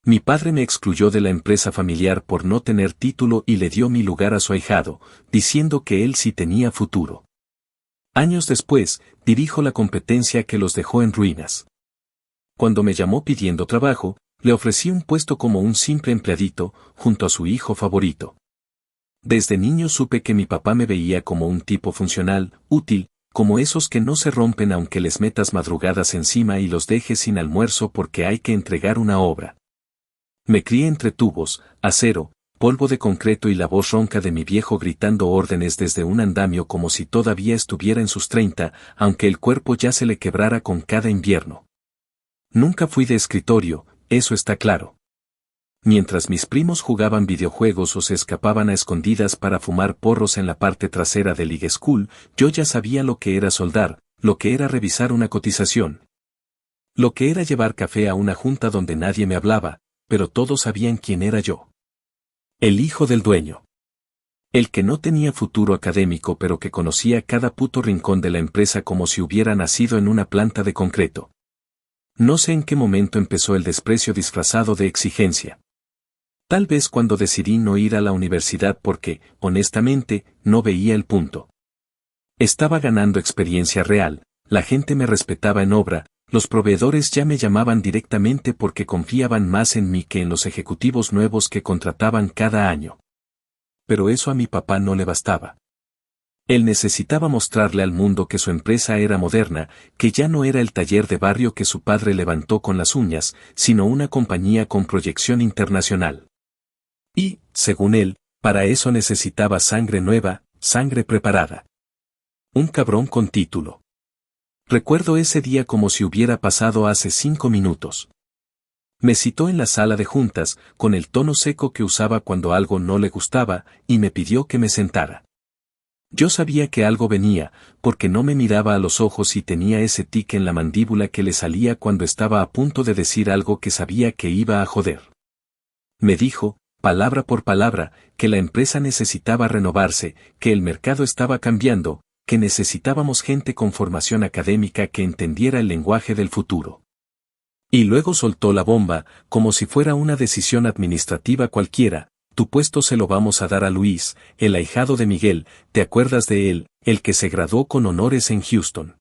Mi padre me excluyó de la empresa familiar por no tener título y le dio mi lugar a su ahijado, diciendo que él sí tenía futuro. Años después, dirijo la competencia que los dejó en ruinas. Cuando me llamó pidiendo trabajo, le ofrecí un puesto como un simple empleadito, junto a su hijo favorito. Desde niño supe que mi papá me veía como un tipo funcional, útil, como esos que no se rompen aunque les metas madrugadas encima y los dejes sin almuerzo porque hay que entregar una obra. Me crié entre tubos, acero, polvo de concreto y la voz ronca de mi viejo gritando órdenes desde un andamio como si todavía estuviera en sus 30, aunque el cuerpo ya se le quebrara con cada invierno. Nunca fui de escritorio, eso está claro. Mientras mis primos jugaban videojuegos o se escapaban a escondidas para fumar porros en la parte trasera del League School, yo ya sabía lo que era soldar, lo que era revisar una cotización, lo que era llevar café a una junta donde nadie me hablaba, pero todos sabían quién era yo. El hijo del dueño. El que no tenía futuro académico pero que conocía cada puto rincón de la empresa como si hubiera nacido en una planta de concreto. No sé en qué momento empezó el desprecio disfrazado de exigencia. Tal vez cuando decidí no ir a la universidad porque, honestamente, no veía el punto. Estaba ganando experiencia real, la gente me respetaba en obra, los proveedores ya me llamaban directamente porque confiaban más en mí que en los ejecutivos nuevos que contrataban cada año. Pero eso a mi papá no le bastaba. Él necesitaba mostrarle al mundo que su empresa era moderna, que ya no era el taller de barrio que su padre levantó con las uñas, sino una compañía con proyección internacional. Y, según él, para eso necesitaba sangre nueva, sangre preparada. Un cabrón con título. Recuerdo ese día como si hubiera pasado hace 5 minutos. Me citó en la sala de juntas, con el tono seco que usaba cuando algo no le gustaba, y me pidió que me sentara. Yo sabía que algo venía, porque no me miraba a los ojos y tenía ese tic en la mandíbula que le salía cuando estaba a punto de decir algo que sabía que iba a joder. Me dijo, palabra por palabra, que la empresa necesitaba renovarse, que el mercado estaba cambiando, que necesitábamos gente con formación académica que entendiera el lenguaje del futuro. Y luego soltó la bomba, como si fuera una decisión administrativa cualquiera. Tu puesto se lo vamos a dar a Luis, el ahijado de Miguel, ¿te acuerdas de él, el que se graduó con honores en Houston?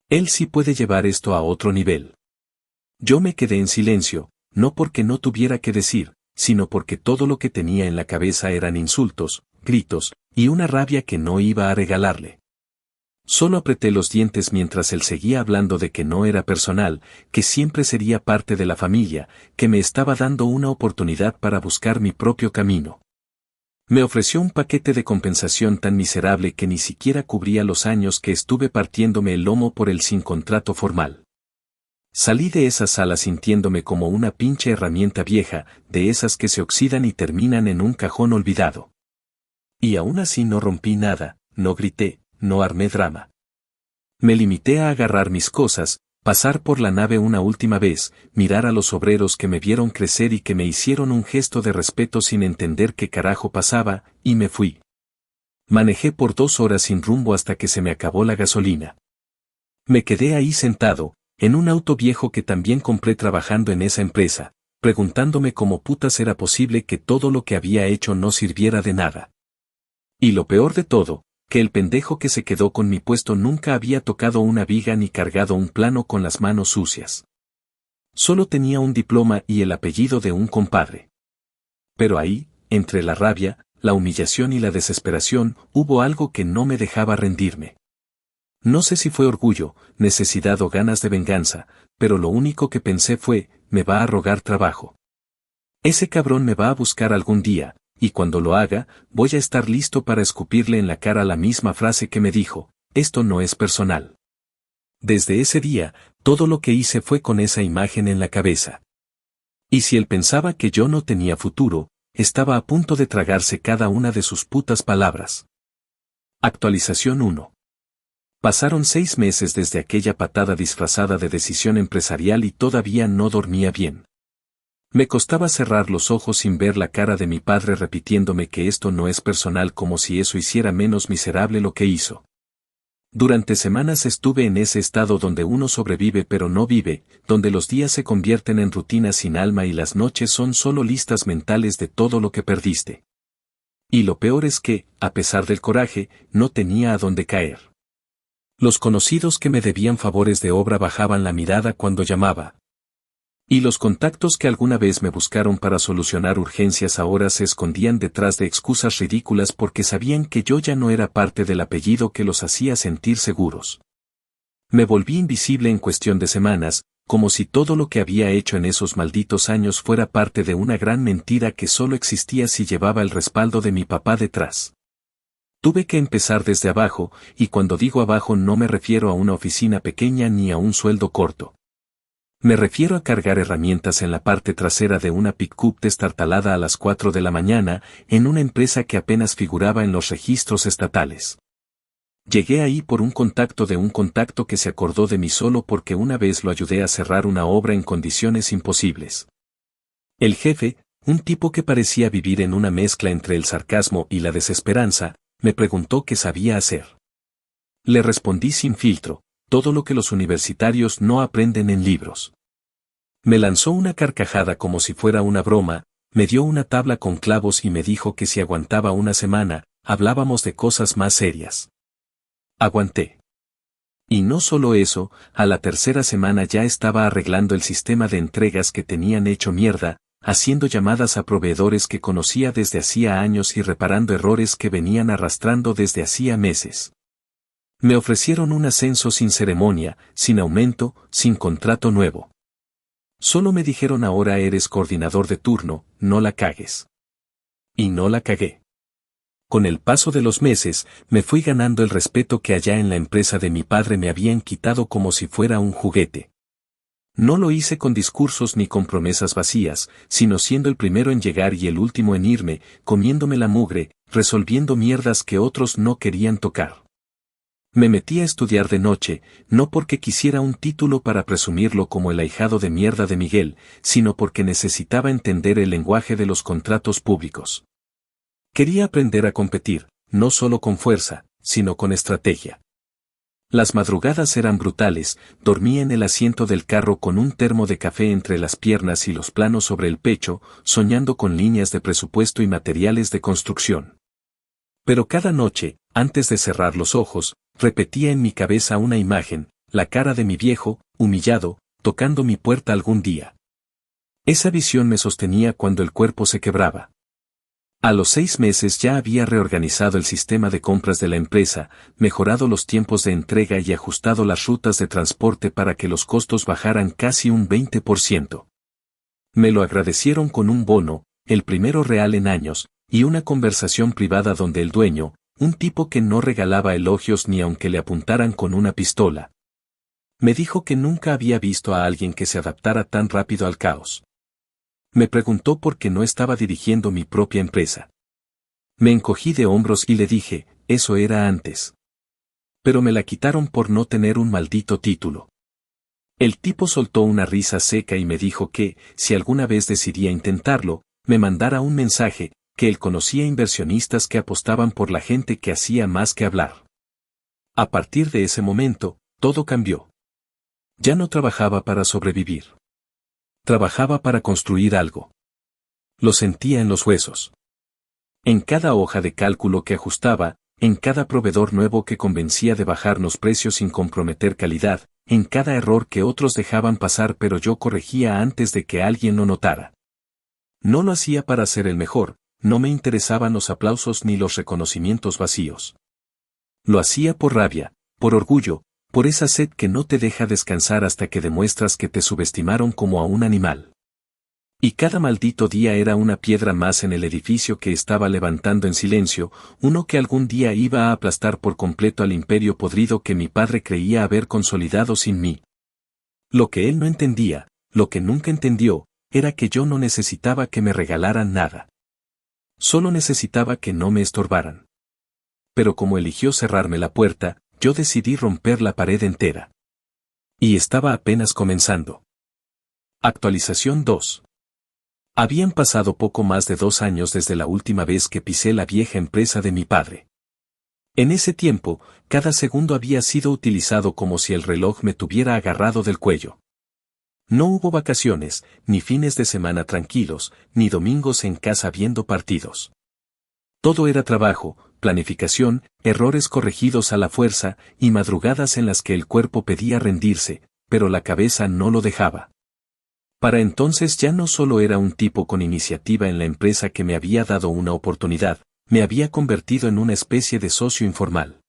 Él sí puede llevar esto a otro nivel. Yo me quedé en silencio, no porque no tuviera que decir, sino porque todo lo que tenía en la cabeza eran insultos, gritos, y una rabia que no iba a regalarle. Solo apreté los dientes mientras él seguía hablando de que no era personal, que siempre sería parte de la familia, que me estaba dando una oportunidad para buscar mi propio camino. Me ofreció un paquete de compensación tan miserable que ni siquiera cubría los años que estuve partiéndome el lomo por él sin contrato formal. Salí de esa sala sintiéndome como una pinche herramienta vieja, de esas que se oxidan y terminan en un cajón olvidado. Y aún así no rompí nada, no grité, no armé drama. Me limité a agarrar mis cosas, pasar por la nave una última vez, mirar a los obreros que me vieron crecer y que me hicieron un gesto de respeto sin entender qué carajo pasaba, y me fui. Manejé por 2 horas sin rumbo hasta que se me acabó la gasolina. Me quedé ahí sentado, en un auto viejo que también compré trabajando en esa empresa, preguntándome cómo putas era posible que todo lo que había hecho no sirviera de nada. Y lo peor de todo, que el pendejo que se quedó con mi puesto nunca había tocado una viga ni cargado un plano con las manos sucias. Solo tenía un diploma y el apellido de un compadre. Pero ahí, entre la rabia, la humillación y la desesperación, hubo algo que no me dejaba rendirme. No sé si fue orgullo, necesidad o ganas de venganza, pero lo único que pensé fue, me va a rogar trabajo. Ese cabrón me va a buscar algún día, y cuando lo haga, voy a estar listo para escupirle en la cara la misma frase que me dijo, esto no es personal. Desde ese día, todo lo que hice fue con esa imagen en la cabeza. Y si él pensaba que yo no tenía futuro, estaba a punto de tragarse cada una de sus putas palabras. Actualización 1. Pasaron 6 meses desde aquella patada disfrazada de decisión empresarial y todavía no dormía bien. Me costaba cerrar los ojos sin ver la cara de mi padre repitiéndome que esto no es personal como si eso hiciera menos miserable lo que hizo. Durante semanas estuve en ese estado donde uno sobrevive pero no vive, donde los días se convierten en rutinas sin alma y las noches son solo listas mentales de todo lo que perdiste. Y lo peor es que, a pesar del coraje, no tenía a dónde caer. Los conocidos que me debían favores de obra bajaban la mirada cuando llamaba. Y los contactos que alguna vez me buscaron para solucionar urgencias ahora se escondían detrás de excusas ridículas porque sabían que yo ya no era parte del apellido que los hacía sentir seguros. Me volví invisible en cuestión de semanas, como si todo lo que había hecho en esos malditos años fuera parte de una gran mentira que solo existía si llevaba el respaldo de mi papá detrás. Tuve que empezar desde abajo, y cuando digo abajo no me refiero a una oficina pequeña ni a un sueldo corto. Me refiero a cargar herramientas en la parte trasera de una pick-up destartalada a las 4 de la mañana, en una empresa que apenas figuraba en los registros estatales. Llegué ahí por un contacto de un contacto que se acordó de mí solo porque una vez lo ayudé a cerrar una obra en condiciones imposibles. El jefe, un tipo que parecía vivir en una mezcla entre el sarcasmo y la desesperanza, me preguntó qué sabía hacer. Le respondí sin filtro, todo lo que los universitarios no aprenden en libros. Me lanzó una carcajada como si fuera una broma, me dio una tabla con clavos y me dijo que si aguantaba una semana, hablábamos de cosas más serias. Aguanté. Y no solo eso, a la tercera semana ya estaba arreglando el sistema de entregas que tenían hecho mierda, haciendo llamadas a proveedores que conocía desde hacía años y reparando errores que venían arrastrando desde hacía meses. Me ofrecieron un ascenso sin ceremonia, sin aumento, sin contrato nuevo. Solo me dijeron ahora eres coordinador de turno, no la cagues. Y no la cagué. Con el paso de los meses, me fui ganando el respeto que allá en la empresa de mi padre me habían quitado como si fuera un juguete. No lo hice con discursos ni con promesas vacías, sino siendo el primero en llegar y el último en irme, comiéndome la mugre, resolviendo mierdas que otros no querían tocar. Me metí a estudiar de noche, no porque quisiera un título para presumirlo como el ahijado de mierda de Miguel, sino porque necesitaba entender el lenguaje de los contratos públicos. Quería aprender a competir, no solo con fuerza, sino con estrategia. Las madrugadas eran brutales, dormía en el asiento del carro con un termo de café entre las piernas y los planos sobre el pecho, soñando con líneas de presupuesto y materiales de construcción. Pero cada noche, antes de cerrar los ojos, repetía en mi cabeza una imagen, la cara de mi viejo, humillado, tocando mi puerta algún día. Esa visión me sostenía cuando el cuerpo se quebraba. A los 6 meses ya había reorganizado el sistema de compras de la empresa, mejorado los tiempos de entrega y ajustado las rutas de transporte para que los costos bajaran casi un 20%. Me lo agradecieron con un bono, el primero real en años, y una conversación privada donde el dueño, un tipo que no regalaba elogios ni aunque le apuntaran con una pistola, me dijo que nunca había visto a alguien que se adaptara tan rápido al caos. Me preguntó por qué no estaba dirigiendo mi propia empresa. Me encogí de hombros y le dije, eso era antes. Pero me la quitaron por no tener un maldito título. El tipo soltó una risa seca y me dijo que, si alguna vez decidía intentarlo, me mandara un mensaje, que él conocía inversionistas que apostaban por la gente que hacía más que hablar. A partir de ese momento, todo cambió. Ya no trabajaba para sobrevivir. Trabajaba para construir algo. Lo sentía en los huesos. En cada hoja de cálculo que ajustaba, en cada proveedor nuevo que convencía de bajarnos precios sin comprometer calidad, en cada error que otros dejaban pasar pero yo corregía antes de que alguien lo notara. No lo hacía para ser el mejor, no me interesaban los aplausos ni los reconocimientos vacíos. Lo hacía por rabia, por orgullo, por esa sed que no te deja descansar hasta que demuestras que te subestimaron como a un animal. Y cada maldito día era una piedra más en el edificio que estaba levantando en silencio, uno que algún día iba a aplastar por completo al imperio podrido que mi padre creía haber consolidado sin mí. Lo que él no entendía, lo que nunca entendió, era que yo no necesitaba que me regalaran nada. Solo necesitaba que no me estorbaran. Pero como eligió cerrarme la puerta, yo decidí romper la pared entera. Y estaba apenas comenzando. Actualización 2. Habían pasado poco más de 2 años desde la última vez que pisé la vieja empresa de mi padre. En ese tiempo, cada segundo había sido utilizado como si el reloj me tuviera agarrado del cuello. No hubo vacaciones, ni fines de semana tranquilos, ni domingos en casa viendo partidos. Todo era trabajo, planificación, errores corregidos a la fuerza y madrugadas en las que el cuerpo pedía rendirse, pero la cabeza no lo dejaba. Para entonces ya no solo era un tipo con iniciativa en la empresa que me había dado una oportunidad, me había convertido en una especie de socio informal.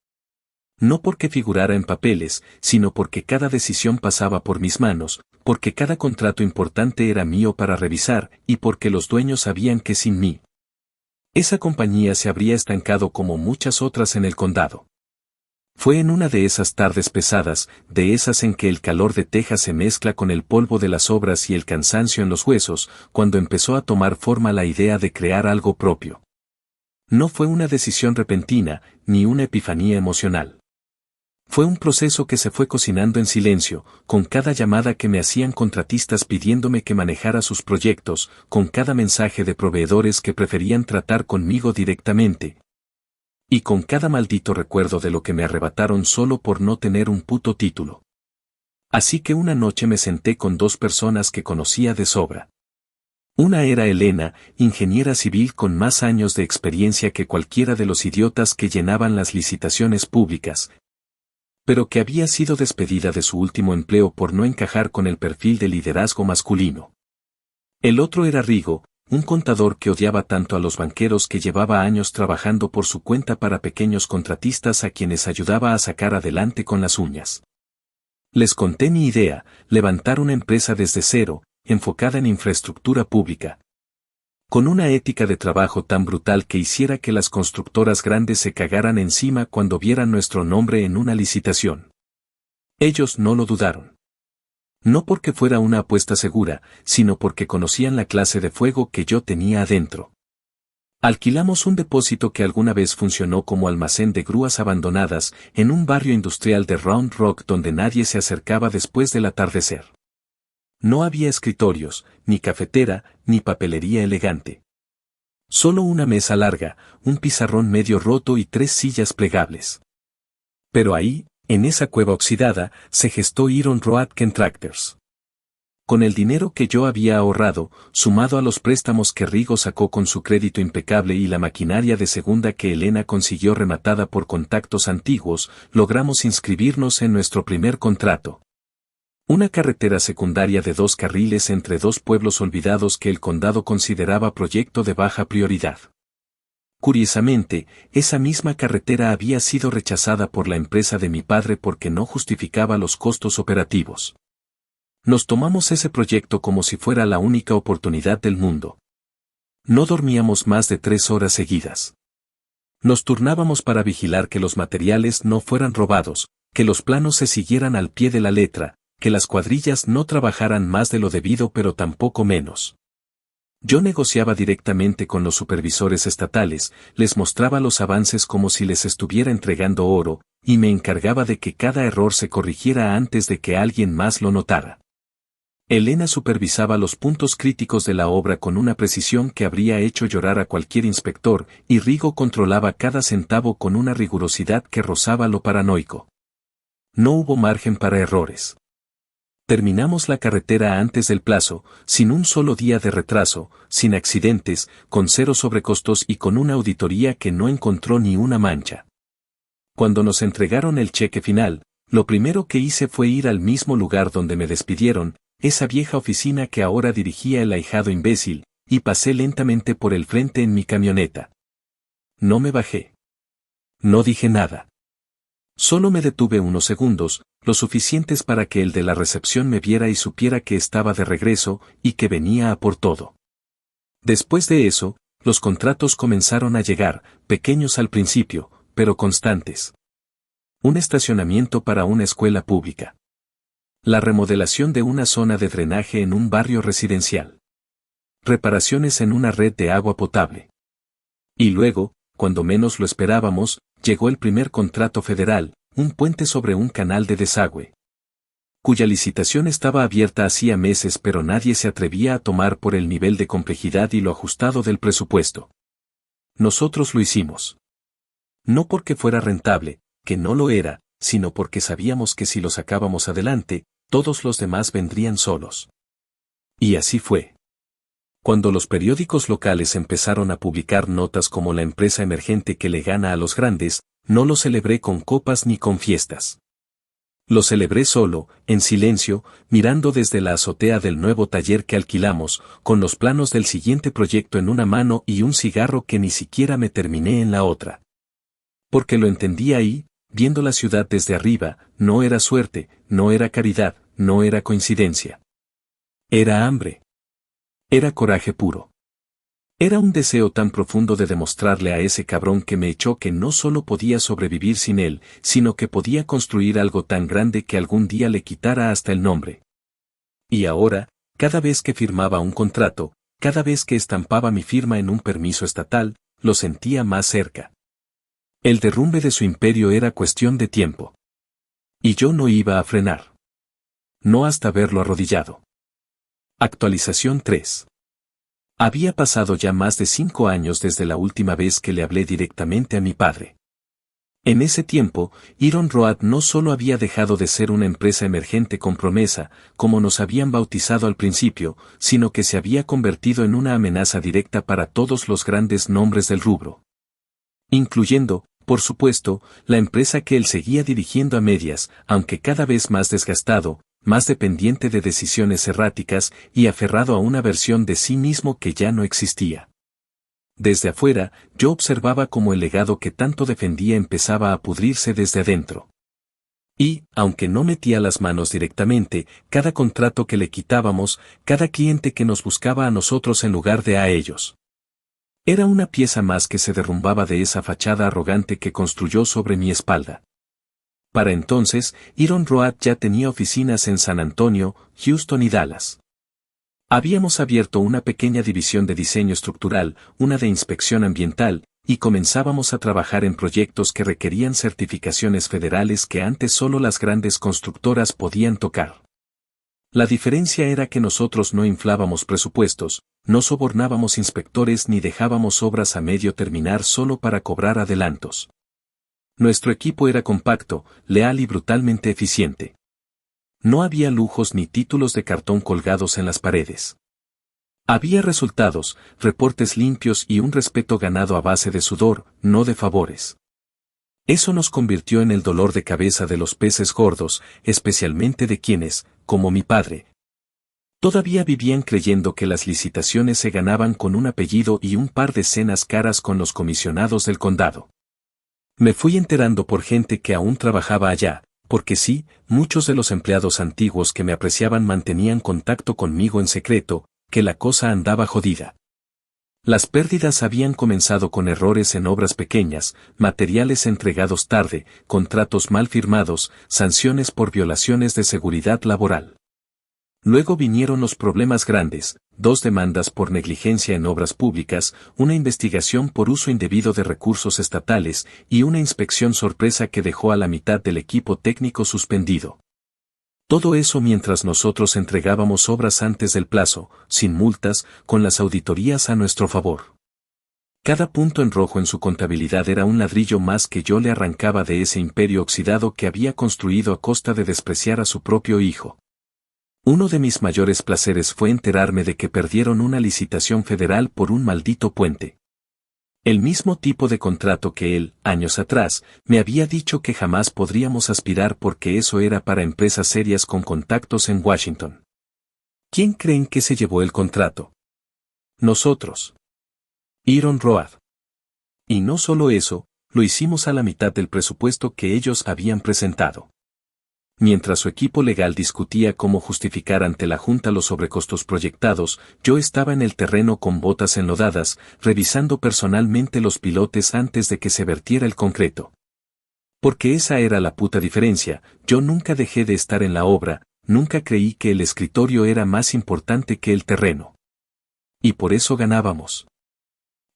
No porque figurara en papeles, sino porque cada decisión pasaba por mis manos, porque cada contrato importante era mío para revisar, y porque los dueños sabían que sin mí, esa compañía se habría estancado como muchas otras en el condado. Fue en una de esas tardes pesadas, de esas en que el calor de Texas se mezcla con el polvo de las obras y el cansancio en los huesos, cuando empezó a tomar forma la idea de crear algo propio. No fue una decisión repentina, ni una epifanía emocional. Fue un proceso que se fue cocinando en silencio, con cada llamada que me hacían contratistas pidiéndome que manejara sus proyectos, con cada mensaje de proveedores que preferían tratar conmigo directamente. Y con cada maldito recuerdo de lo que me arrebataron solo por no tener un puto título. Así que una noche me senté con dos personas que conocía de sobra. Una era Elena, ingeniera civil con más años de experiencia que cualquiera de los idiotas que llenaban las licitaciones públicas, pero que había sido despedida de su último empleo por no encajar con el perfil de liderazgo masculino. El otro era Rigo, un contador que odiaba tanto a los banqueros que llevaba años trabajando por su cuenta para pequeños contratistas a quienes ayudaba a sacar adelante con las uñas. Les conté mi idea, levantar una empresa desde cero, enfocada en infraestructura pública, con una ética de trabajo tan brutal que hiciera que las constructoras grandes se cagaran encima cuando vieran nuestro nombre en una licitación. Ellos no lo dudaron. No porque fuera una apuesta segura, sino porque conocían la clase de fuego que yo tenía adentro. Alquilamos un depósito que alguna vez funcionó como almacén de grúas abandonadas en un barrio industrial de Round Rock donde nadie se acercaba después del atardecer. No había escritorios, ni cafetera, ni papelería elegante. Solo una mesa larga, un pizarrón medio roto y 3 sillas plegables. Pero ahí, en esa cueva oxidada, se gestó Iron Road Contractors. Con el dinero que yo había ahorrado, sumado a los préstamos que Rigo sacó con su crédito impecable y la maquinaria de segunda que Elena consiguió rematada por contactos antiguos, logramos inscribirnos en nuestro primer contrato. Una carretera secundaria de 2 carriles entre 2 pueblos olvidados que el condado consideraba proyecto de baja prioridad. Curiosamente, esa misma carretera había sido rechazada por la empresa de mi padre porque no justificaba los costos operativos. Nos tomamos ese proyecto como si fuera la única oportunidad del mundo. No dormíamos más de 3 horas seguidas. Nos turnábamos para vigilar que los materiales no fueran robados, que los planos se siguieran al pie de la letra, que las cuadrillas no trabajaran más de lo debido pero tampoco menos. Yo negociaba directamente con los supervisores estatales, les mostraba los avances como si les estuviera entregando oro, y me encargaba de que cada error se corrigiera antes de que alguien más lo notara. Elena supervisaba los puntos críticos de la obra con una precisión que habría hecho llorar a cualquier inspector, y Rigo controlaba cada centavo con una rigurosidad que rozaba lo paranoico. No hubo margen para errores. Terminamos la carretera antes del plazo, sin un solo día de retraso, sin accidentes, con 0 sobrecostos y con una auditoría que no encontró ni una mancha. Cuando nos entregaron el cheque final, lo primero que hice fue ir al mismo lugar donde me despidieron, esa vieja oficina que ahora dirigía el ahijado imbécil, y pasé lentamente por el frente en mi camioneta. No me bajé. No dije nada. Solo me detuve unos segundos, lo suficientes para que el de la recepción me viera y supiera que estaba de regreso, y que venía a por todo. Después de eso, los contratos comenzaron a llegar, pequeños al principio, pero constantes. Un estacionamiento para una escuela pública. La remodelación de una zona de drenaje en un barrio residencial. Reparaciones en una red de agua potable. Y luego, cuando menos lo esperábamos, llegó el primer contrato federal, un puente sobre un canal de desagüe, cuya licitación estaba abierta hacía meses pero nadie se atrevía a tomar por el nivel de complejidad y lo ajustado del presupuesto. Nosotros lo hicimos. No porque fuera rentable, que no lo era, sino porque sabíamos que si lo sacábamos adelante, todos los demás vendrían solos. Y así fue. Cuando los periódicos locales empezaron a publicar notas como la empresa emergente que le gana a los grandes, no lo celebré con copas ni con fiestas. Lo celebré solo, en silencio, mirando desde la azotea del nuevo taller que alquilamos, con los planos del siguiente proyecto en una mano y un cigarro que ni siquiera me terminé en la otra. Porque lo entendí ahí, viendo la ciudad desde arriba, no era suerte, no era caridad, no era coincidencia. Era hambre. Era coraje puro. Era un deseo tan profundo de demostrarle a ese cabrón que me echó que no solo podía sobrevivir sin él, sino que podía construir algo tan grande que algún día le quitara hasta el nombre. Y ahora, cada vez que firmaba un contrato, cada vez que estampaba mi firma en un permiso estatal, lo sentía más cerca. El derrumbe de su imperio era cuestión de tiempo. Y yo no iba a frenar. No hasta verlo arrodillado. Actualización 3. Había pasado ya más de 5 años desde la última vez que le hablé directamente a mi padre. En ese tiempo, Iron Road no solo había dejado de ser una empresa emergente con promesa, como nos habían bautizado al principio, sino que se había convertido en una amenaza directa para todos los grandes nombres del rubro. Incluyendo, por supuesto, la empresa que él seguía dirigiendo a medias, aunque cada vez más desgastado, más dependiente de decisiones erráticas y aferrado a una versión de sí mismo que ya no existía. Desde afuera, yo observaba cómo el legado que tanto defendía empezaba a pudrirse desde adentro. Y, aunque no metía las manos directamente, cada contrato que le quitábamos, cada cliente que nos buscaba a nosotros en lugar de a ellos. Era una pieza más que se derrumbaba de esa fachada arrogante que construyó sobre mi espalda. Para entonces, Iron Road ya tenía oficinas en San Antonio, Houston y Dallas. Habíamos abierto una pequeña división de diseño estructural, una de inspección ambiental, y comenzábamos a trabajar en proyectos que requerían certificaciones federales que antes solo las grandes constructoras podían tocar. La diferencia era que nosotros no inflábamos presupuestos, no sobornábamos inspectores ni dejábamos obras a medio terminar solo para cobrar adelantos. Nuestro equipo era compacto, leal y brutalmente eficiente. No había lujos ni títulos de cartón colgados en las paredes. Había resultados, reportes limpios y un respeto ganado a base de sudor, no de favores. Eso nos convirtió en el dolor de cabeza de los peces gordos, especialmente de quienes, como mi padre, todavía vivían creyendo que las licitaciones se ganaban con un apellido y un par de cenas caras con los comisionados del condado. Me fui enterando por gente que aún trabajaba allá, porque sí, muchos de los empleados antiguos que me apreciaban mantenían contacto conmigo en secreto, que la cosa andaba jodida. Las pérdidas habían comenzado con errores en obras pequeñas, materiales entregados tarde, contratos mal firmados, sanciones por violaciones de seguridad laboral. Luego vinieron los problemas grandes, 2 demandas por negligencia en obras públicas, una investigación por uso indebido de recursos estatales y una inspección sorpresa que dejó a la mitad del equipo técnico suspendido. Todo eso mientras nosotros entregábamos obras antes del plazo, sin multas, con las auditorías a nuestro favor. Cada punto en rojo en su contabilidad era un ladrillo más que yo le arrancaba de ese imperio oxidado que había construido a costa de despreciar a su propio hijo. Uno de mis mayores placeres fue enterarme de que perdieron una licitación federal por un maldito puente. El mismo tipo de contrato que él, años atrás, me había dicho que jamás podríamos aspirar porque eso era para empresas serias con contactos en Washington. ¿Quién creen que se llevó el contrato? Nosotros. Iron Road. Y no solo eso, lo hicimos a la mitad del presupuesto que ellos habían presentado. Mientras su equipo legal discutía cómo justificar ante la Junta los sobrecostos proyectados, yo estaba en el terreno con botas enlodadas, revisando personalmente los pilotes antes de que se vertiera el concreto. Porque esa era la puta diferencia, yo nunca dejé de estar en la obra, nunca creí que el escritorio era más importante que el terreno. Y por eso ganábamos.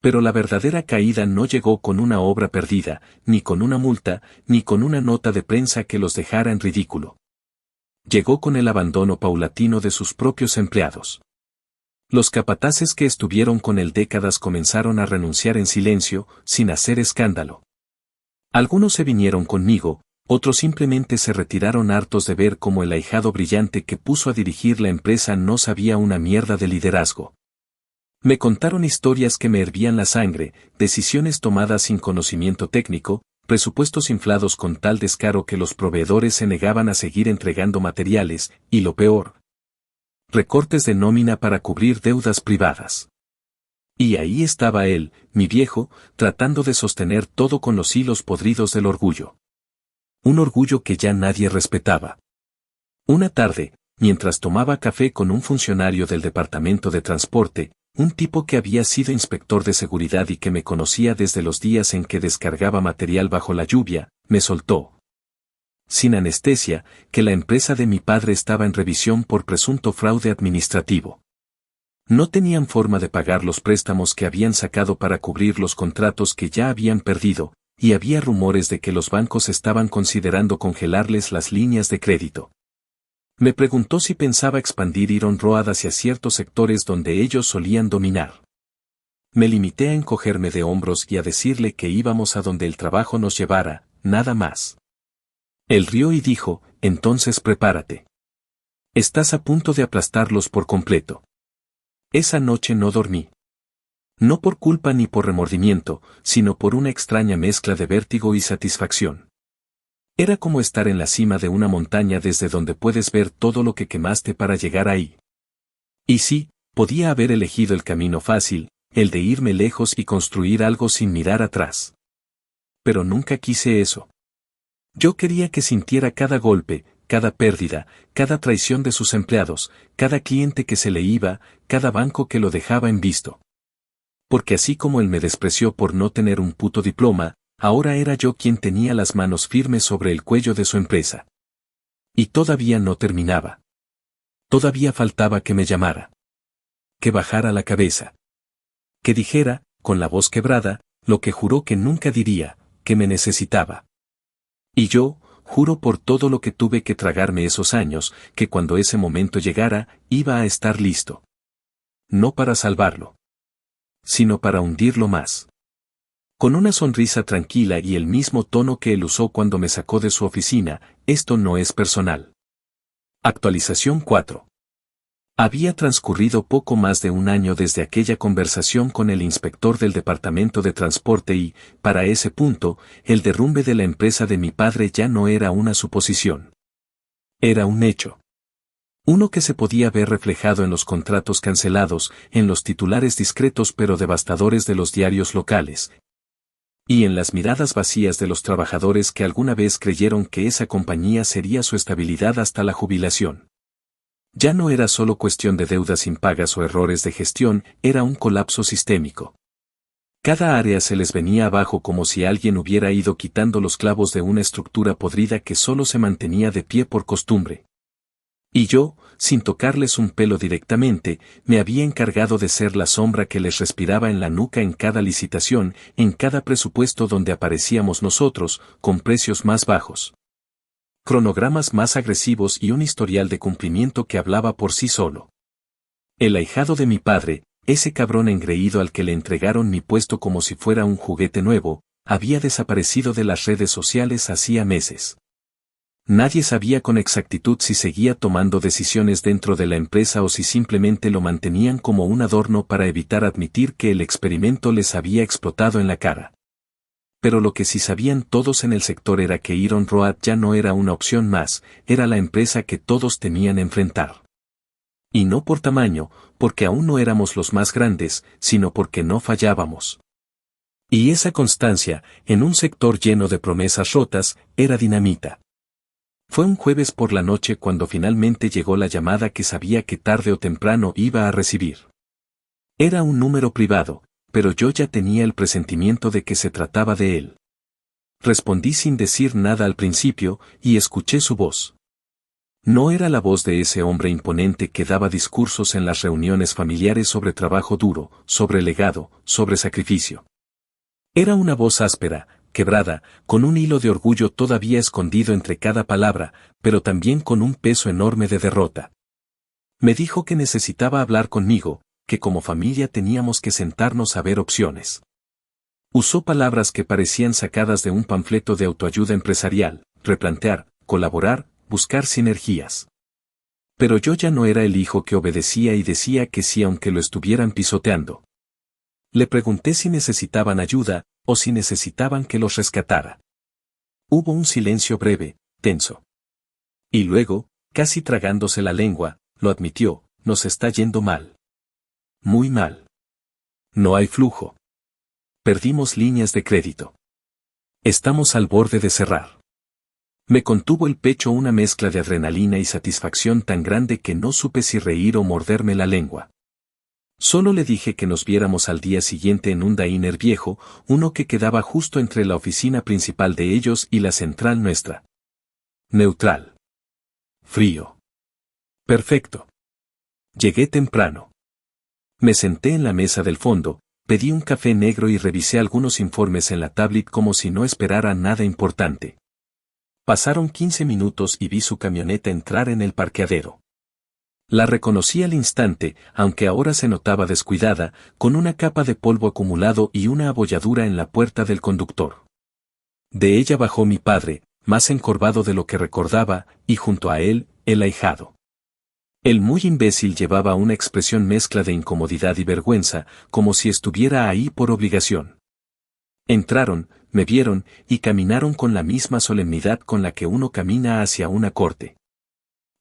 Pero la verdadera caída no llegó con una obra perdida, ni con una multa, ni con una nota de prensa que los dejara en ridículo. Llegó con el abandono paulatino de sus propios empleados. Los capataces que estuvieron con él décadas comenzaron a renunciar en silencio, sin hacer escándalo. Algunos se vinieron conmigo, otros simplemente se retiraron hartos de ver cómo el ahijado brillante que puso a dirigir la empresa no sabía una mierda de liderazgo. Me contaron historias que me hervían la sangre, decisiones tomadas sin conocimiento técnico, presupuestos inflados con tal descaro que los proveedores se negaban a seguir entregando materiales, y lo peor, recortes de nómina para cubrir deudas privadas. Y ahí estaba él, mi viejo, tratando de sostener todo con los hilos podridos del orgullo. Un orgullo que ya nadie respetaba. Una tarde, mientras tomaba café con un funcionario del departamento de transporte, un tipo que había sido inspector de seguridad y que me conocía desde los días en que descargaba material bajo la lluvia, me soltó, sin anestesia, que la empresa de mi padre estaba en revisión por presunto fraude administrativo. No tenían forma de pagar los préstamos que habían sacado para cubrir los contratos que ya habían perdido, y había rumores de que los bancos estaban considerando congelarles las líneas de crédito. Me preguntó si pensaba expandir Iron Road hacia ciertos sectores donde ellos solían dominar. Me limité a encogerme de hombros y a decirle que íbamos a donde el trabajo nos llevara, nada más. Él rió y dijo, entonces prepárate. Estás a punto de aplastarlos por completo. Esa noche no dormí. No por culpa ni por remordimiento, sino por una extraña mezcla de vértigo y satisfacción. Era como estar en la cima de una montaña desde donde puedes ver todo lo que quemaste para llegar ahí. Y sí, podía haber elegido el camino fácil, el de irme lejos y construir algo sin mirar atrás. Pero nunca quise eso. Yo quería que sintiera cada golpe, cada pérdida, cada traición de sus empleados, cada cliente que se le iba, cada banco que lo dejaba en visto. Porque así como él me despreció por no tener un puto diploma, ahora era yo quien tenía las manos firmes sobre el cuello de su empresa. Y todavía no terminaba. Todavía faltaba que me llamara. Que bajara la cabeza. Que dijera, con la voz quebrada, lo que juró que nunca diría, que me necesitaba. Y yo, juro por todo lo que tuve que tragarme esos años, que cuando ese momento llegara, iba a estar listo. No para salvarlo, sino para hundirlo más. Con una sonrisa tranquila y el mismo tono que él usó cuando me sacó de su oficina, esto no es personal. Actualización 4. Había transcurrido poco más de un año desde aquella conversación con el inspector del departamento de transporte y, para ese punto, el derrumbe de la empresa de mi padre ya no era una suposición. Era un hecho. Uno que se podía ver reflejado en los contratos cancelados, en los titulares discretos pero devastadores de los diarios locales, y en las miradas vacías de los trabajadores que alguna vez creyeron que esa compañía sería su estabilidad hasta la jubilación. Ya no era solo cuestión de deudas impagas o errores de gestión, era un colapso sistémico. Cada área se les venía abajo como si alguien hubiera ido quitando los clavos de una estructura podrida que solo se mantenía de pie por costumbre. Y yo, sin tocarles un pelo directamente, me había encargado de ser la sombra que les respiraba en la nuca en cada licitación, en cada presupuesto donde aparecíamos nosotros, con precios más bajos, cronogramas más agresivos y un historial de cumplimiento que hablaba por sí solo. El ahijado de mi padre, ese cabrón engreído al que le entregaron mi puesto como si fuera un juguete nuevo, había desaparecido de las redes sociales hacía meses. Nadie sabía con exactitud si seguía tomando decisiones dentro de la empresa o si simplemente lo mantenían como un adorno para evitar admitir que el experimento les había explotado en la cara. Pero lo que sí sabían todos en el sector era que Iron Road ya no era una opción más, era la empresa que todos temían enfrentar. Y no por tamaño, porque aún no éramos los más grandes, sino porque no fallábamos. Y esa constancia, en un sector lleno de promesas rotas, era dinamita. Fue un jueves por la noche cuando finalmente llegó la llamada que sabía que tarde o temprano iba a recibir. Era un número privado, pero yo ya tenía el presentimiento de que se trataba de él. Respondí sin decir nada al principio, y escuché su voz. No era la voz de ese hombre imponente que daba discursos en las reuniones familiares sobre trabajo duro, sobre legado, sobre sacrificio. Era una voz áspera, quebrada, con un hilo de orgullo todavía escondido entre cada palabra, pero también con un peso enorme de derrota. Me dijo que necesitaba hablar conmigo, que como familia teníamos que sentarnos a ver opciones. Usó palabras que parecían sacadas de un panfleto de autoayuda empresarial: replantear, colaborar, buscar sinergias. Pero yo ya no era el hijo que obedecía y decía que sí aunque lo estuvieran pisoteando. Le pregunté si necesitaban ayuda, o si necesitaban que los rescatara. Hubo un silencio breve, tenso. Y luego, casi tragándose la lengua, lo admitió: nos está yendo mal. Muy mal. No hay flujo. Perdimos líneas de crédito. Estamos al borde de cerrar. Me contuvo el pecho una mezcla de adrenalina y satisfacción tan grande que no supe si reír o morderme la lengua. Solo le dije que nos viéramos al día siguiente en un diner viejo, uno que quedaba justo entre la oficina principal de ellos y la central nuestra. Neutral. Frío. Perfecto. Llegué temprano. Me senté en la mesa del fondo, pedí un café negro y revisé algunos informes en la tablet como si no esperara nada importante. Pasaron 15 minutos y vi su camioneta entrar en el parqueadero. La reconocí al instante, aunque ahora se notaba descuidada, con una capa de polvo acumulado y una abolladura en la puerta del conductor. De ella bajó mi padre, más encorvado de lo que recordaba, y junto a él, el ahijado. El muy imbécil llevaba una expresión mezcla de incomodidad y vergüenza, como si estuviera ahí por obligación. Entraron, me vieron, y caminaron con la misma solemnidad con la que uno camina hacia una corte.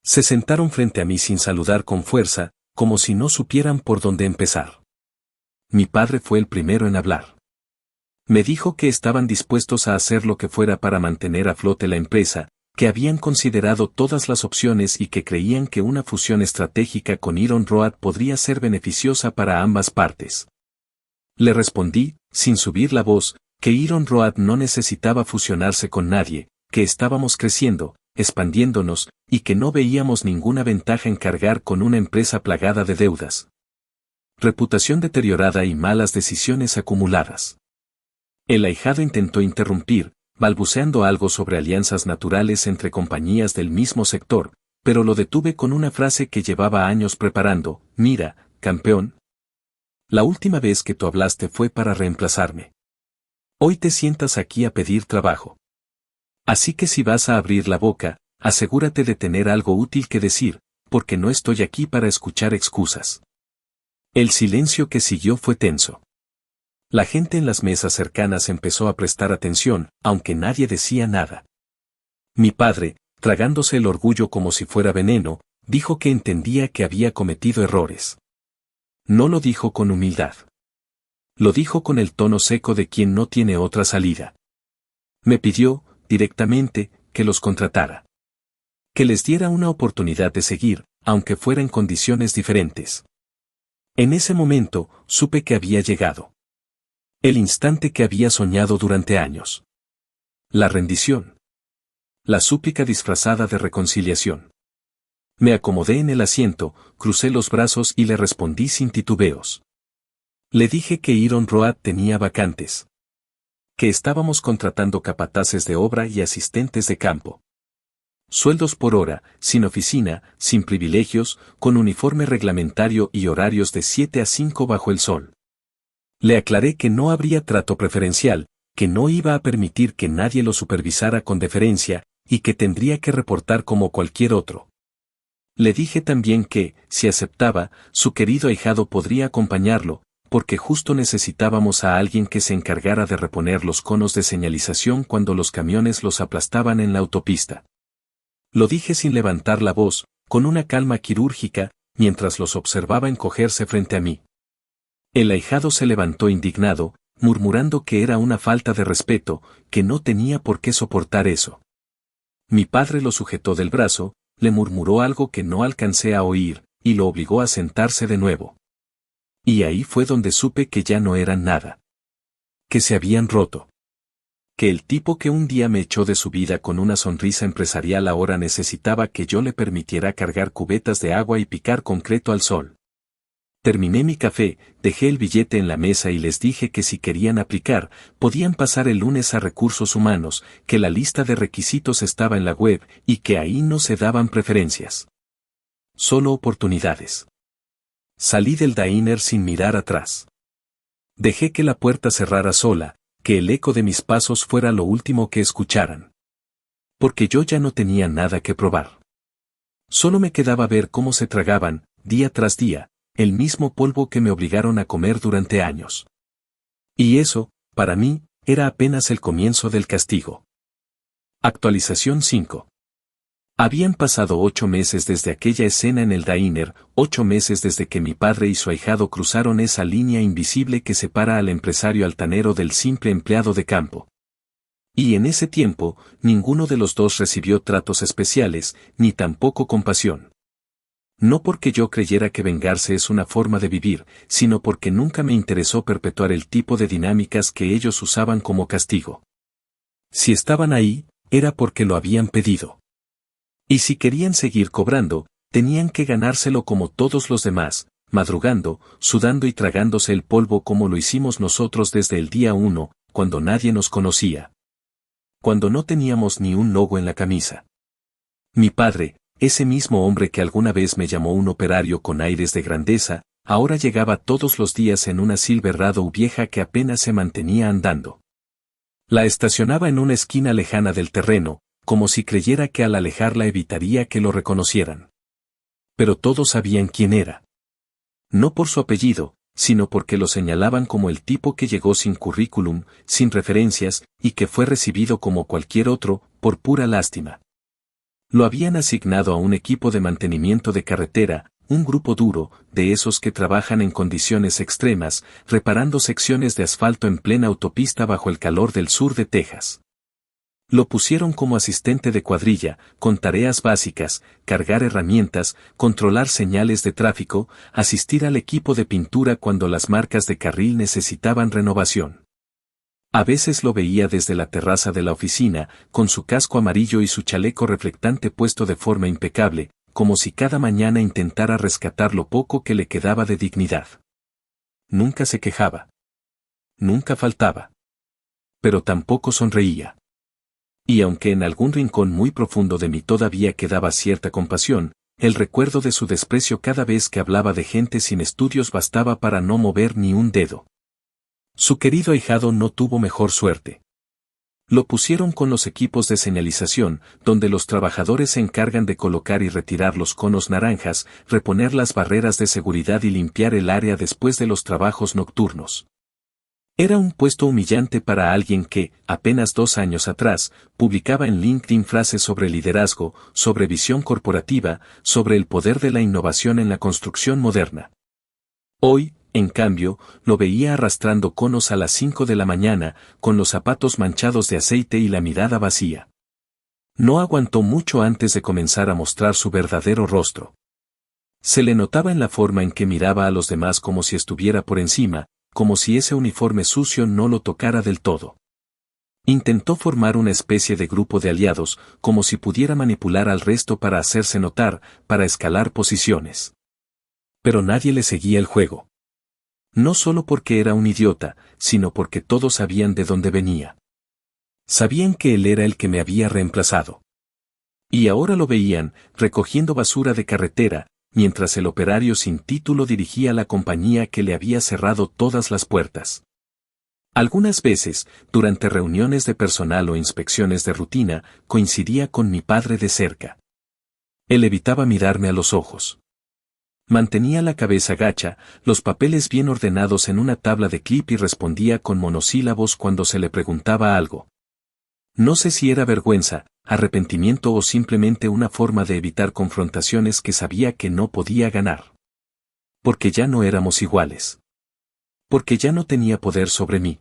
Se sentaron frente a mí sin saludar con fuerza, como si no supieran por dónde empezar. Mi padre fue el primero en hablar. Me dijo que estaban dispuestos a hacer lo que fuera para mantener a flote la empresa, que habían considerado todas las opciones y que creían que una fusión estratégica con Iron Road podría ser beneficiosa para ambas partes. Le respondí, sin subir la voz, que Iron Road no necesitaba fusionarse con nadie, que estábamos creciendo, expandiéndonos, y que no veíamos ninguna ventaja en cargar con una empresa plagada de deudas, reputación deteriorada y malas decisiones acumuladas. El ahijado intentó interrumpir, balbuceando algo sobre alianzas naturales entre compañías del mismo sector, pero lo detuve con una frase que llevaba años preparando: mira, campeón. La última vez que tú hablaste fue para reemplazarme. Hoy te sientas aquí a pedir trabajo. Así que si vas a abrir la boca, asegúrate de tener algo útil que decir, porque no estoy aquí para escuchar excusas. El silencio que siguió fue tenso. La gente en las mesas cercanas empezó a prestar atención, aunque nadie decía nada. Mi padre, tragándose el orgullo como si fuera veneno, dijo que entendía que había cometido errores. No lo dijo con humildad. Lo dijo con el tono seco de quien no tiene otra salida. Me pidió, directamente, que los contratara. Que les diera una oportunidad de seguir, aunque fuera en condiciones diferentes. En ese momento, supe que había llegado. El instante que había soñado durante años. La rendición. La súplica disfrazada de reconciliación. Me acomodé en el asiento, crucé los brazos y le respondí sin titubeos. Le dije que Iron Road tenía vacantes. Que estábamos contratando capataces de obra y asistentes de campo. Sueldos por hora, sin oficina, sin privilegios, con uniforme reglamentario y horarios de 7 a 5 bajo el sol. Le aclaré que no habría trato preferencial, que no iba a permitir que nadie lo supervisara con deferencia, y que tendría que reportar como cualquier otro. Le dije también que, si aceptaba, su querido ahijado podría acompañarlo, porque justo necesitábamos a alguien que se encargara de reponer los conos de señalización cuando los camiones los aplastaban en la autopista. Lo dije sin levantar la voz, con una calma quirúrgica, mientras los observaba encogerse frente a mí. El ahijado se levantó indignado, murmurando que era una falta de respeto, que no tenía por qué soportar eso. Mi padre lo sujetó del brazo, le murmuró algo que no alcancé a oír, y lo obligó a sentarse de nuevo. Y ahí fue donde supe que ya no eran nada. Que se habían roto. Que el tipo que un día me echó de su vida con una sonrisa empresarial ahora necesitaba que yo le permitiera cargar cubetas de agua y picar concreto al sol. Terminé mi café, dejé el billete en la mesa y les dije que si querían aplicar, podían pasar el lunes a Recursos Humanos, que la lista de requisitos estaba en la web y que ahí no se daban preferencias. Solo oportunidades. Salí del diner sin mirar atrás. Dejé que la puerta cerrara sola, que el eco de mis pasos fuera lo último que escucharan. Porque yo ya no tenía nada que probar. Solo me quedaba ver cómo se tragaban, día tras día, el mismo polvo que me obligaron a comer durante años. Y eso, para mí, era apenas el comienzo del castigo. Actualización 5. Habían pasado 8 meses desde aquella escena en el diner, 8 meses desde que mi padre y su ahijado cruzaron esa línea invisible que separa al empresario altanero del simple empleado de campo. Y en ese tiempo, ninguno de los dos recibió tratos especiales, ni tampoco compasión. No porque yo creyera que vengarse es una forma de vivir, sino porque nunca me interesó perpetuar el tipo de dinámicas que ellos usaban como castigo. Si estaban ahí, era porque lo habían pedido. Y si querían seguir cobrando, tenían que ganárselo como todos los demás, madrugando, sudando y tragándose el polvo como lo hicimos nosotros desde el día 1, cuando nadie nos conocía. Cuando no teníamos ni un logo en la camisa. Mi padre, ese mismo hombre que alguna vez me llamó un operario con aires de grandeza, ahora llegaba todos los días en una Silverado vieja que apenas se mantenía andando. La estacionaba en una esquina lejana del terreno, como si creyera que al alejarla evitaría que lo reconocieran. Pero todos sabían quién era. No por su apellido, sino porque lo señalaban como el tipo que llegó sin currículum, sin referencias, y que fue recibido como cualquier otro, por pura lástima. Lo habían asignado a un equipo de mantenimiento de carretera, un grupo duro, de esos que trabajan en condiciones extremas, reparando secciones de asfalto en plena autopista bajo el calor del sur de Texas. Lo pusieron como asistente de cuadrilla, con tareas básicas, cargar herramientas, controlar señales de tráfico, asistir al equipo de pintura cuando las marcas de carril necesitaban renovación. A veces lo veía desde la terraza de la oficina, con su casco amarillo y su chaleco reflectante puesto de forma impecable, como si cada mañana intentara rescatar lo poco que le quedaba de dignidad. Nunca se quejaba. Nunca faltaba. Pero tampoco sonreía. Y aunque en algún rincón muy profundo de mí todavía quedaba cierta compasión, el recuerdo de su desprecio cada vez que hablaba de gente sin estudios bastaba para no mover ni un dedo. Su querido ahijado no tuvo mejor suerte. Lo pusieron con los equipos de señalización, donde los trabajadores se encargan de colocar y retirar los conos naranjas, reponer las barreras de seguridad y limpiar el área después de los trabajos nocturnos. Era un puesto humillante para alguien que, apenas 2 años atrás, publicaba en LinkedIn frases sobre liderazgo, sobre visión corporativa, sobre el poder de la innovación en la construcción moderna. Hoy, en cambio, lo veía arrastrando conos a las 5 de la mañana, con los zapatos manchados de aceite y la mirada vacía. No aguantó mucho antes de comenzar a mostrar su verdadero rostro. Se le notaba en la forma en que miraba a los demás como si estuviera por encima, como si ese uniforme sucio no lo tocara del todo. Intentó formar una especie de grupo de aliados, como si pudiera manipular al resto para hacerse notar, para escalar posiciones. Pero nadie le seguía el juego. No solo porque era un idiota, sino porque todos sabían de dónde venía. Sabían que él era el que me había reemplazado. Y ahora lo veían, recogiendo basura de carretera, mientras el operario sin título dirigía la compañía que le había cerrado todas las puertas. Algunas veces, durante reuniones de personal o inspecciones de rutina, coincidía con mi padre de cerca. Él evitaba mirarme a los ojos. Mantenía la cabeza gacha, los papeles bien ordenados en una tabla de clip y respondía con monosílabos cuando se le preguntaba algo. No sé si era vergüenza, arrepentimiento o simplemente una forma de evitar confrontaciones que sabía que no podía ganar. Porque ya no éramos iguales. Porque ya no tenía poder sobre mí.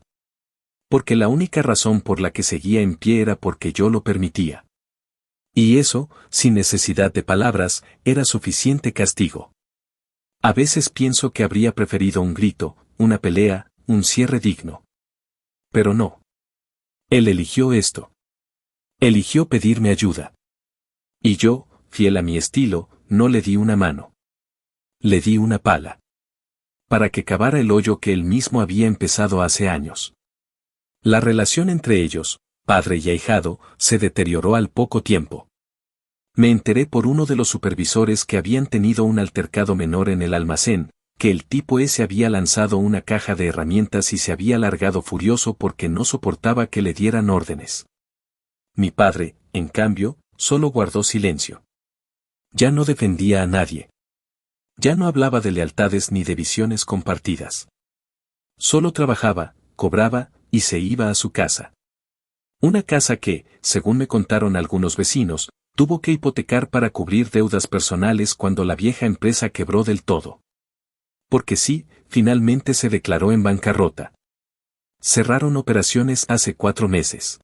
Porque la única razón por la que seguía en pie era porque yo lo permitía. Y eso, sin necesidad de palabras, era suficiente castigo. A veces pienso que habría preferido un grito, una pelea, un cierre digno. Pero no. Él eligió esto. Eligió pedirme ayuda. Y yo, fiel a mi estilo, no le di una mano. Le di una pala. Para que cavara el hoyo que él mismo había empezado hace años. La relación entre ellos, padre y ahijado, se deterioró al poco tiempo. Me enteré por uno de los supervisores que habían tenido un altercado menor en el almacén, que el tipo ese había lanzado una caja de herramientas y se había largado furioso porque no soportaba que le dieran órdenes. Mi padre, en cambio, solo guardó silencio. Ya no defendía a nadie. Ya no hablaba de lealtades ni de visiones compartidas. Solo trabajaba, cobraba, y se iba a su casa. Una casa que, según me contaron algunos vecinos, tuvo que hipotecar para cubrir deudas personales cuando la vieja empresa quebró del todo. Porque sí, finalmente se declaró en bancarrota. Cerraron operaciones hace 4 meses.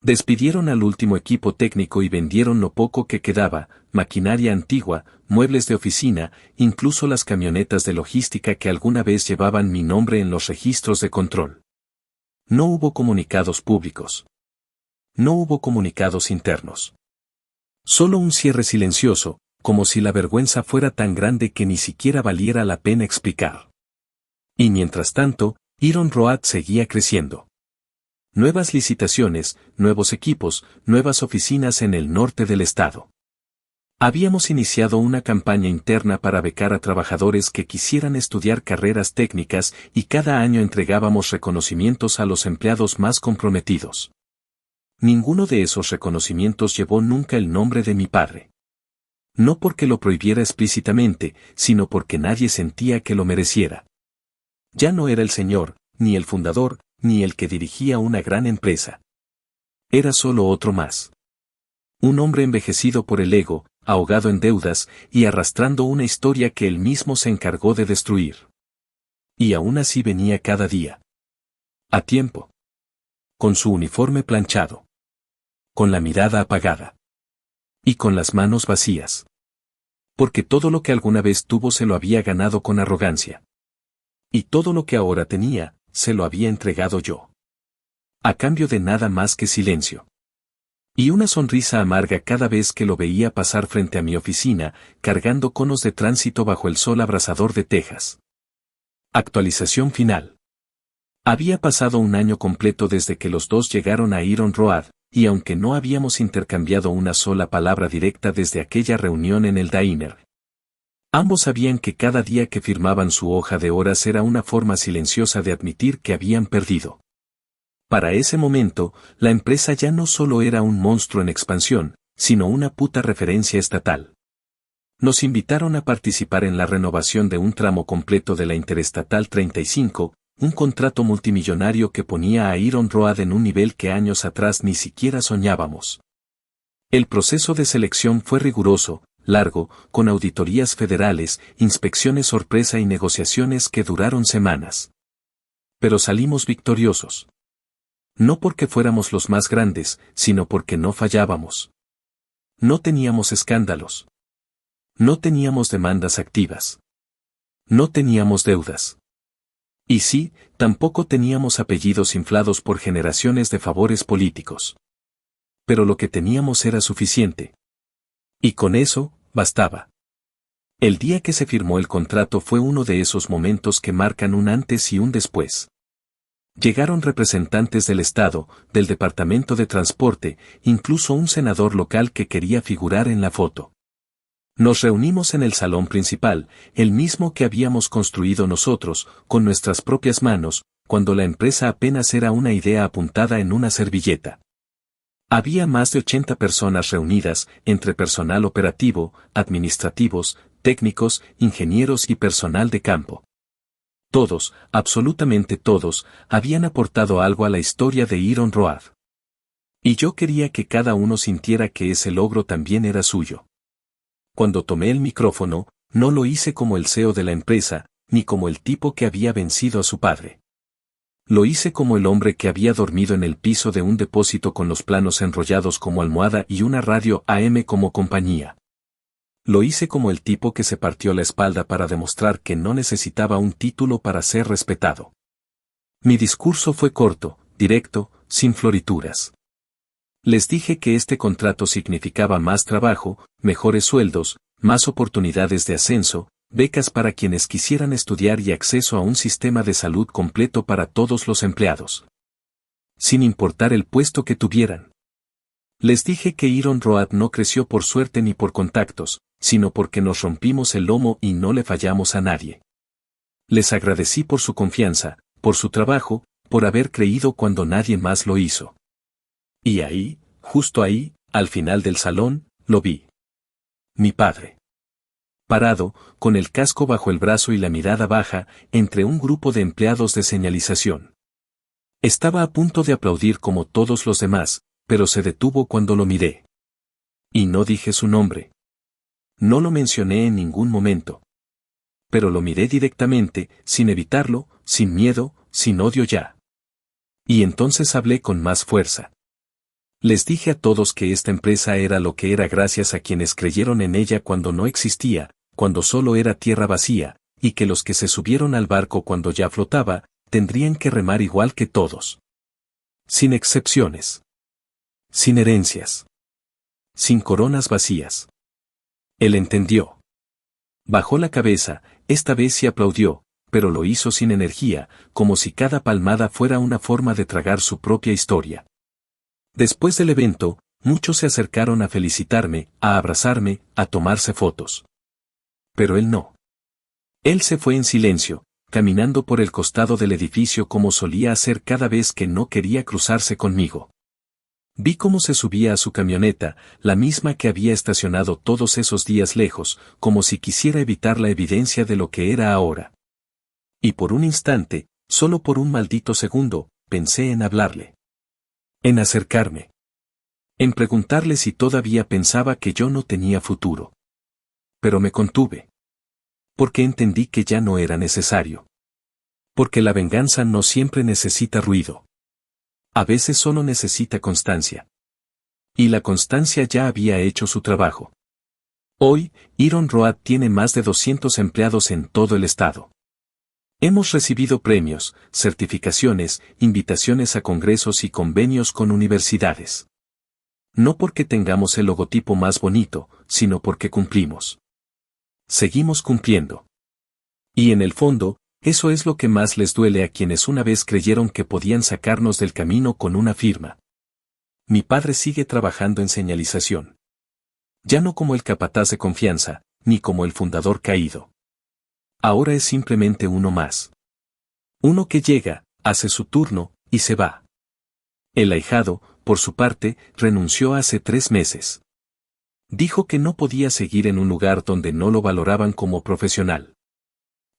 Despidieron al último equipo técnico y vendieron lo poco que quedaba, maquinaria antigua, muebles de oficina, incluso las camionetas de logística que alguna vez llevaban mi nombre en los registros de control. No hubo comunicados públicos. No hubo comunicados internos. Solo un cierre silencioso, como si la vergüenza fuera tan grande que ni siquiera valiera la pena explicar. Y mientras tanto, Iron Road seguía creciendo. Nuevas licitaciones, nuevos equipos, nuevas oficinas en el norte del estado. Habíamos iniciado una campaña interna para becar a trabajadores que quisieran estudiar carreras técnicas y cada año entregábamos reconocimientos a los empleados más comprometidos. Ninguno de esos reconocimientos llevó nunca el nombre de mi padre. No porque lo prohibiera explícitamente, sino porque nadie sentía que lo mereciera. Ya no era el señor, ni el fundador, ni el que dirigía una gran empresa. Era solo otro más. Un hombre envejecido por el ego, ahogado en deudas y arrastrando una historia que él mismo se encargó de destruir. Y aún así venía cada día. A tiempo. Con su uniforme planchado. Con la mirada apagada. Y con las manos vacías. Porque todo lo que alguna vez tuvo se lo había ganado con arrogancia. Y todo lo que ahora tenía, se lo había entregado yo. A cambio de nada más que silencio. Y una sonrisa amarga cada vez que lo veía pasar frente a mi oficina, cargando conos de tránsito bajo el sol abrasador de Texas. Actualización final. Había pasado un año completo desde que los dos llegaron a Iron Road, y aunque no habíamos intercambiado una sola palabra directa desde aquella reunión en el diner, ambos sabían que cada día que firmaban su hoja de horas era una forma silenciosa de admitir que habían perdido. Para ese momento, la empresa ya no solo era un monstruo en expansión, sino una puta referencia estatal. Nos invitaron a participar en la renovación de un tramo completo de la Interestatal 35, un contrato multimillonario que ponía a Iron Road en un nivel que años atrás ni siquiera soñábamos. El proceso de selección fue riguroso, largo, con auditorías federales, inspecciones sorpresa y negociaciones que duraron semanas. Pero salimos victoriosos. No porque fuéramos los más grandes, sino porque no fallábamos. No teníamos escándalos. No teníamos demandas activas. No teníamos deudas. Y sí, tampoco teníamos apellidos inflados por generaciones de favores políticos. Pero lo que teníamos era suficiente. Y con eso, bastaba. El día que se firmó el contrato fue uno de esos momentos que marcan un antes y un después. Llegaron representantes del Estado, del Departamento de Transporte, incluso un senador local que quería figurar en la foto. Nos reunimos en el salón principal, el mismo que habíamos construido nosotros, con nuestras propias manos, cuando la empresa apenas era una idea apuntada en una servilleta. Había más de 80 personas reunidas, entre personal operativo, administrativos, técnicos, ingenieros y personal de campo. Todos, absolutamente todos, habían aportado algo a la historia de Iron Road. Y yo quería que cada uno sintiera que ese logro también era suyo. Cuando tomé el micrófono, no lo hice como el CEO de la empresa, ni como el tipo que había vencido a su padre. Lo hice como el hombre que había dormido en el piso de un depósito con los planos enrollados como almohada y una radio AM como compañía. Lo hice como el tipo que se partió la espalda para demostrar que no necesitaba un título para ser respetado. Mi discurso fue corto, directo, sin florituras. Les dije que este contrato significaba más trabajo, mejores sueldos, más oportunidades de ascenso, becas para quienes quisieran estudiar y acceso a un sistema de salud completo para todos los empleados. Sin importar el puesto que tuvieran. Les dije que Iron Road no creció por suerte ni por contactos, sino porque nos rompimos el lomo y no le fallamos a nadie. Les agradecí por su confianza, por su trabajo, por haber creído cuando nadie más lo hizo. Y ahí, justo ahí, al final del salón, lo vi. Mi padre. Parado, con el casco bajo el brazo y la mirada baja, entre un grupo de empleados de señalización. Estaba a punto de aplaudir como todos los demás, pero se detuvo cuando lo miré. Y no dije su nombre. No lo mencioné en ningún momento. Pero lo miré directamente, sin evitarlo, sin miedo, sin odio ya. Y entonces hablé con más fuerza. Les dije a todos que esta empresa era lo que era gracias a quienes creyeron en ella cuando no existía, cuando solo era tierra vacía, y que los que se subieron al barco cuando ya flotaba, tendrían que remar igual que todos. Sin excepciones. Sin herencias. Sin coronas vacías. Él entendió. Bajó la cabeza, esta vez sí aplaudió, pero lo hizo sin energía, como si cada palmada fuera una forma de tragar su propia historia. Después del evento, muchos se acercaron a felicitarme, a abrazarme, a tomarse fotos. Pero él no. Él se fue en silencio, caminando por el costado del edificio como solía hacer cada vez que no quería cruzarse conmigo. Vi cómo se subía a su camioneta, la misma que había estacionado todos esos días lejos, como si quisiera evitar la evidencia de lo que era ahora. Y por un instante, solo por un maldito segundo, pensé en hablarle. En acercarme. En preguntarle si todavía pensaba que yo no tenía futuro. Pero me contuve. Porque entendí que ya no era necesario. Porque la venganza no siempre necesita ruido. A veces solo necesita constancia. Y la constancia ya había hecho su trabajo. Hoy, Iron Road tiene más de 200 empleados en todo el estado. Hemos recibido premios, certificaciones, invitaciones a congresos y convenios con universidades. No porque tengamos el logotipo más bonito, sino porque cumplimos. Seguimos cumpliendo. Y en el fondo, eso es lo que más les duele a quienes una vez creyeron que podían sacarnos del camino con una firma. Mi padre sigue trabajando en señalización. Ya no como el capataz de confianza, ni como el fundador caído. Ahora es simplemente uno más. Uno que llega, hace su turno, y se va. El ahijado, por su parte, renunció hace 3 meses. Dijo que no podía seguir en un lugar donde no lo valoraban como profesional.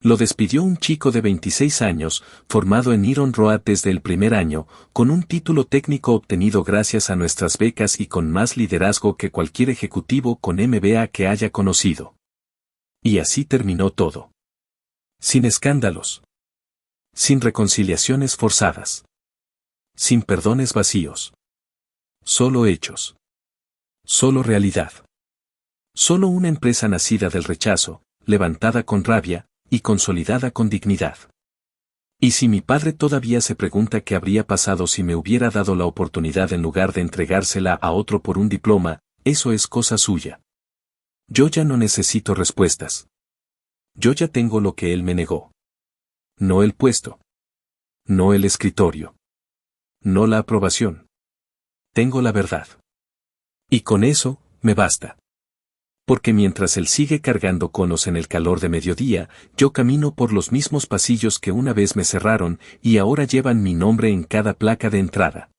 Lo despidió un chico de 26 años, formado en Iron Road desde el primer año, con un título técnico obtenido gracias a nuestras becas y con más liderazgo que cualquier ejecutivo con MBA que haya conocido. Y así terminó todo. Sin escándalos. Sin reconciliaciones forzadas. Sin perdones vacíos. Solo hechos. Solo realidad. Solo una empresa nacida del rechazo, levantada con rabia, y consolidada con dignidad. Y si mi padre todavía se pregunta qué habría pasado si me hubiera dado la oportunidad en lugar de entregársela a otro por un diploma, eso es cosa suya. Yo ya no necesito respuestas. Yo ya tengo lo que él me negó. No el puesto. No el escritorio. No la aprobación. Tengo la verdad. Y con eso, me basta. Porque mientras él sigue cargando conos en el calor de mediodía, yo camino por los mismos pasillos que una vez me cerraron y ahora llevan mi nombre en cada placa de entrada.